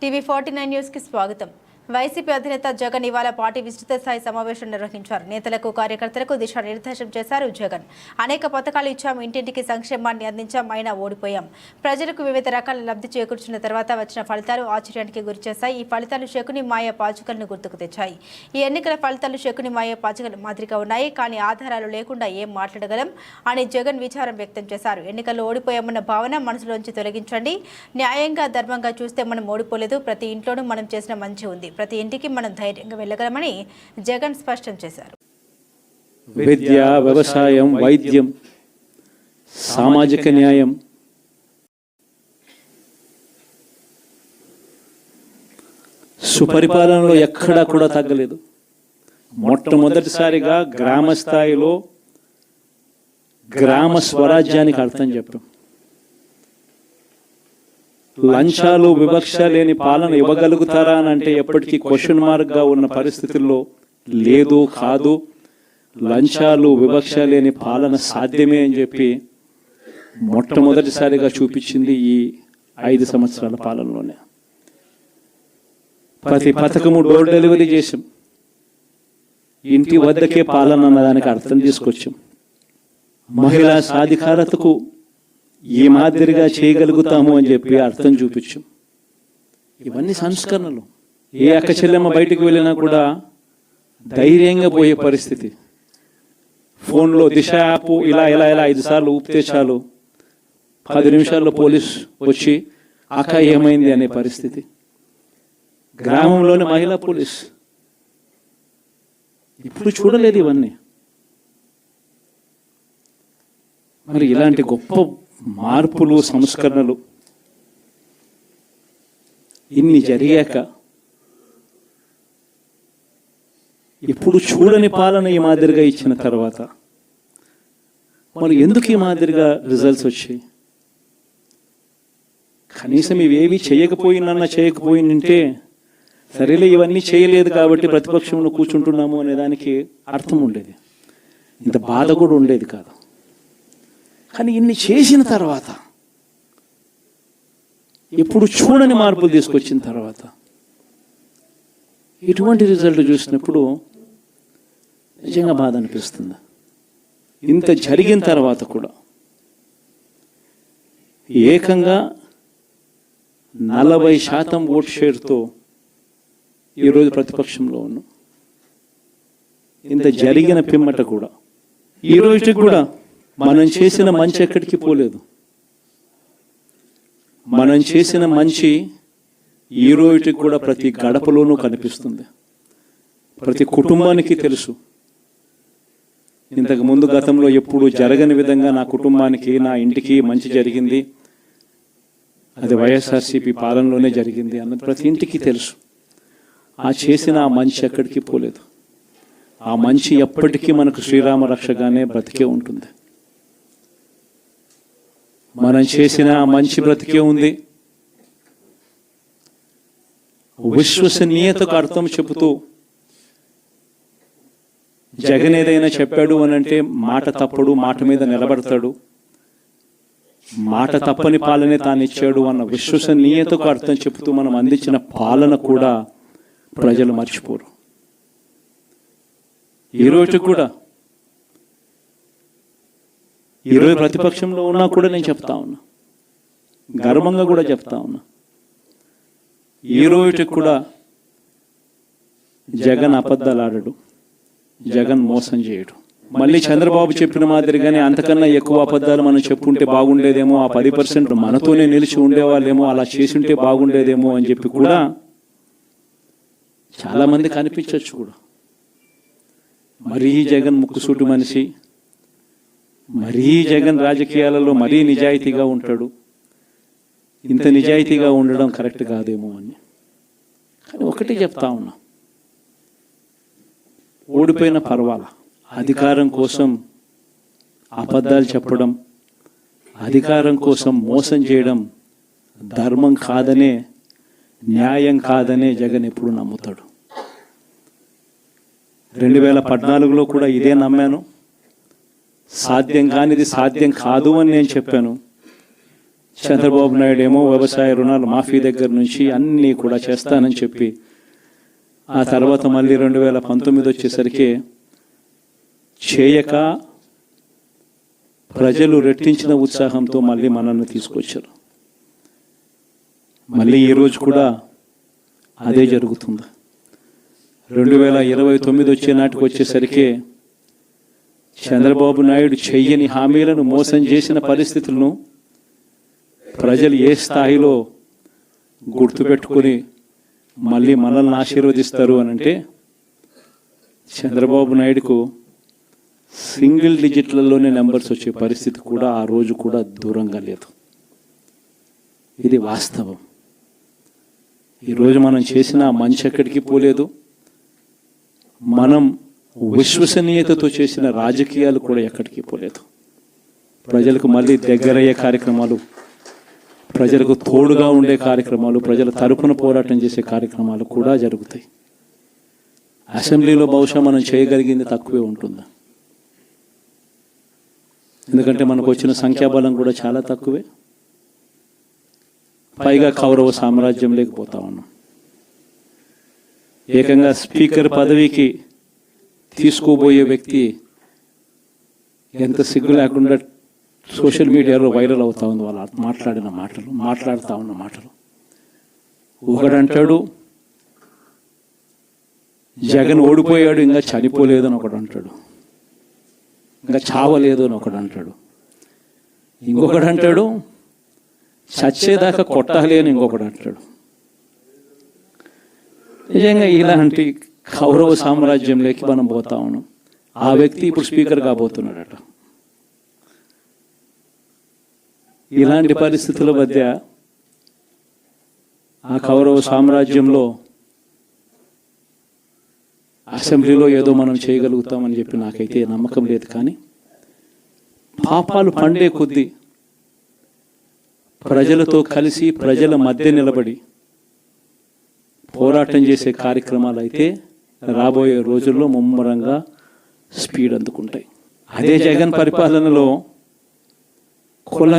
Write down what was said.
టీవీ49 news కి స్వాగతం. YCP అధినేత జగన్ ఇవాళ పార్టీ విస్తృత స్థాయి సమావేశం నిర్వహించారు. నేతలకు కార్యకర్తలకు దిశానిర్దేశం చేశారు జగన్. అనేక పథకాలు ఇచ్చాం, ఇంటింటికి సంక్షేమాన్ని అందించాం, అయినా ఓడిపోయాం. ప్రజలకు వివిధ రకాల లబ్ధి చేకూర్చిన తర్వాత వచ్చిన ఫలితాలు ఆశ్చర్యానికి గురిచేశాయి. ఈ ఫలితాలు శకుని మాయ పాచికలను గుర్తుకు తెచ్చాయి. ఈ ఎన్నికల ఫలితాలు శకుని మాయ పాచికల మాదిరిగా ఉన్నాయి, కానీ ఆధారాలు లేకుండా ఏం మాట్లాడగలం అని జగన్ విచారం వ్యక్తం చేశారు. ఎన్నికల్లో ఓడిపోయామన్న భావన మనసులోంచి తొలగించండి. న్యాయంగా ధర్మంగా చూస్తే మనం ఓడిపోలేదు. ప్రతి ఇంట్లోనూ మనం చేసిన మంచి ఉంది. ప్రతి ఇంటికి మనం ధైర్యంగా వెళ్ళగలమని జగన్ స్పష్టం చేశారు. విద్య, వ్యవసాయం, వైద్యం, సామాజిక న్యాయం, సుపరిపాలనలో ఎక్కడా కూడా తగ్గలేదు. మొట్టమొదటిసారిగా గ్రామ స్థాయిలో గ్రామ స్వరాజ్యానికి అర్థం చెప్పాం. లంచాలు, వివక్ష లేని పాలన ఇవ్వగలుగుతారా అని అంటే ఎప్పటికీ క్వశ్చన్ మార్క్గా ఉన్న పరిస్థితుల్లో లేదు, కాదు, లంచాలు, వివక్ష లేని పాలన సాధ్యమే అని చెప్పి మొట్టమొదటిసారిగా చూపించింది ఈ 5 సంవత్సరాల పాలనలోనే. ప్రతి పథకము డోర్ డెలివరీ చేసాం. ఇంటి వద్దకే పాలన అన్నదానికి అర్థం తీసుకొచ్చాం. మహిళా సాధికారతకు ఈ మాదిరిగా చేయగలుగుతాము అని చెప్పి అర్థం చూపించాం. ఇవన్నీ సంస్కరణలు. ఏ అక్క చెల్లెమ్మ బయటికి వెళ్ళినా కూడా ధైర్యంగా పోయే పరిస్థితి. ఫోన్లో దిశ యాప్ ఇలా 5 సార్లు ఊపితే చాలు 10 నిమిషాల్లో పోలీస్ వచ్చి అక్క ఏమైంది అనే పరిస్థితి. గ్రామంలోని మహిళా పోలీస్ ఇప్పుడు చూడలేదు ఇవన్నీ. మరి ఇలాంటి గొప్ప మార్పులు, సంస్కరణలు ఇన్ని జరిగాక ఇప్పుడు చూడని పాలన ఈ మాదిరిగా ఇచ్చిన తర్వాత మరి ఎందుకు ఈ మాదిరిగా రిజల్ట్స్ వచ్చాయి? కనీసం ఇవేవి చేయకపోయిందంటే సరేలే ఇవన్నీ చేయలేదు కాబట్టి ప్రతిపక్షంలో కూర్చుంటున్నాము అనే దానికి అర్థం ఉండేది, ఇంత బాధ కూడా ఉండేది కాదు. కానీ ఇన్ని చేసిన తర్వాత, ఇప్పుడు చూడని మార్పులు తీసుకొచ్చిన తర్వాత ఇటువంటి రిజల్ట్ చూసినప్పుడు నిజంగా బాధ అనిపిస్తుంది. ఇంత జరిగిన తర్వాత కూడా ఏకంగా 40% ఓట్ షేర్తో ఈరోజు ప్రతిపక్షంలో ఉన్నాం. ఇంత జరిగిన పిమ్మట కూడా ఈ రోజుకి కూడా మనం చేసిన మంచి ఎక్కడికి పోలేదు. మనం చేసిన మంచి ఈ రోజుకి కూడా ప్రతి గడపలోనూ కనిపిస్తుంది. ప్రతి కుటుంబానికి తెలుసు. ఇంతకు ముందు గతంలో ఎప్పుడు జరగని విధంగా నా కుటుంబానికి, నా ఇంటికి మంచి జరిగింది, అది వైఎస్ఆర్సీపీ పాలనలోనే జరిగింది అన్నది ప్రతి ఇంటికి తెలుసు. ఆ చేసిన ఆ మంచి ఎక్కడికి పోలేదు. ఆ మంచి ఎప్పటికీ మనకు శ్రీరామ రక్షగానే బ్రతికే ఉంటుంది. మనం చేసిన మంచి బ్రతికే ఉంది. విశ్వసనీయతకు అర్థం చెబుతూ జగన్ ఏదైనా చెప్పాడు అని అంటే మాట తప్పడు, మాట మీద నిలబడతాడు, మాట తప్పని పాలనే తాను ఇచ్చాడు అన్న విశ్వసనీయతకు అర్థం చెబుతూ మనం అందించిన పాలన కూడా ప్రజలు మర్చిపోరు. ఈరోజు కూడా ఈరోజు ప్రతిపక్షంలో ఉన్నా కూడా నేను చెప్తా ఉన్నా, గర్వంగా కూడా చెప్తా ఉన్నా, ఈ రోజుకి కూడా జగన్ అబద్ధాలు ఆడడు, జగన్ మోసం చేయడు. మళ్ళీ చంద్రబాబు చెప్పిన మాదిరిగానే అంతకన్నా ఎక్కువ అబద్ధాలు మనం చెప్పుంటే బాగుండేదేమో, ఆ 10% మనతోనే నిలిచి ఉండేవాళ్ళేమో, అలా చేసుంటే బాగుండేదేమో అని చెప్పి కూడా చాలామంది కనిపించవచ్చు కూడా. మరీ జగన్ ముక్కుసూటి మనిషి, మరీ జగన్ రాజకీయాలలో మరీ నిజాయితీగా ఉంటాడు, ఇంత నిజాయితీగా ఉండడం కరెక్ట్ కాదేమో అని. కానీ ఒకటి చెప్తా ఉన్నా, ఓడిపోయిన పర్వాలా, అధికారం కోసం అబద్ధాలు చెప్పడం, అధికారం కోసం మోసం చేయడం ధర్మం కాదనే, న్యాయం కాదనే జగన్ ఎప్పుడు నమ్ముతాడు. 2014లో కూడా ఇదే నమ్మాను. సాధ్యం కానిది సాధ్యం కాదు అని నేను చెప్పాను. చంద్రబాబు నాయుడు ఏమో వ్యవసాయ రుణాలు మాఫీ దగ్గర నుంచి అన్నీ కూడా చేస్తానని చెప్పి ఆ తర్వాత మళ్ళీ 2019 వచ్చేసరికి చేయక ప్రజలు రెట్టించిన ఉత్సాహంతో మళ్ళీ మనల్ని తీసుకొచ్చారు. మళ్ళీ ఈరోజు కూడా అదే జరుగుతుంది. 2029 వచ్చే నాటికి వచ్చేసరికి చంద్రబాబు నాయుడు చెయ్యని హామీలను మోసం చేసిన పరిస్థితులను ప్రజలు ఏ స్థాయిలో గుర్తుపెట్టుకుని మళ్ళీ మనల్ని ఆశీర్వదిస్తారు అని అంటే చంద్రబాబు నాయుడుకు సింగిల్ డిజిట్లలోనే నెంబర్స్ వచ్చే పరిస్థితి కూడా ఆ రోజు కూడా దూరంగా లేదు. ఇది వాస్తవం. ఈరోజు మనం చేసిన మంచి ఎక్కడికి పోలేదు. మనం విశ్వసనీయతతో చేసిన రాజకీయాలు కూడా ఎక్కడికి పోలేదు. ప్రజలకు మళ్ళీ దగ్గరయ్యే కార్యక్రమాలు, ప్రజలకు తోడుగా ఉండే కార్యక్రమాలు, ప్రజల తరపున పోరాటం చేసే కార్యక్రమాలు కూడా జరుగుతాయి. అసెంబ్లీలో బహుశా మనం చేయగలిగింది తక్కువే ఉంటుంది. ఎందుకంటే మనకు వచ్చిన సంఖ్యాబలం కూడా చాలా తక్కువే. పైగా కౌరవ సామ్రాజ్యం లేకపోతా ఉన్నాం. ఏకంగా స్పీకర్ పదవికి తీసుకోబోయే వ్యక్తి ఎంత సిగ్గు లేకుండా సోషల్ మీడియాలో వైరల్ అవుతా ఉంది. వాళ్ళు మాట్లాడుతూ ఉన్న మాటలు. ఒకడంటాడు జగన్ ఓడిపోయాడు, ఇంకా చనిపోలేదు అని ఒకడు అంటాడు. ఇంకా చావలేదు అని ఒకడు అంటాడు. ఇంకొకడు అంటాడు చచ్చేదాకా కొట్టాలి అని ఇంకొకడు అంటాడు. నిజంగా ఇలాంటి కౌరవ సామ్రాజ్యంలోకి మనం పోతా ఉన్నాం. ఆ వ్యక్తి ఇప్పుడు స్పీకర్ కాబోతున్నాడట. ఇలాంటి పరిస్థితుల మధ్య ఆ కౌరవ సామ్రాజ్యంలో అసెంబ్లీలో ఏదో మనం చేయగలుగుతామని చెప్పి నాకైతే నమ్మకం లేదు. కానీ పాపాలు పండే కొద్దీ ప్రజలతో కలిసి ప్రజల మధ్య నిలబడి పోరాటం చేసే కార్యక్రమాలు అయితే రాబోయే రోజుల్లో ముమ్మరంగా స్పీడ్ అందుకుంటాయి. అదే జగన్ పరిపాలనలో కుల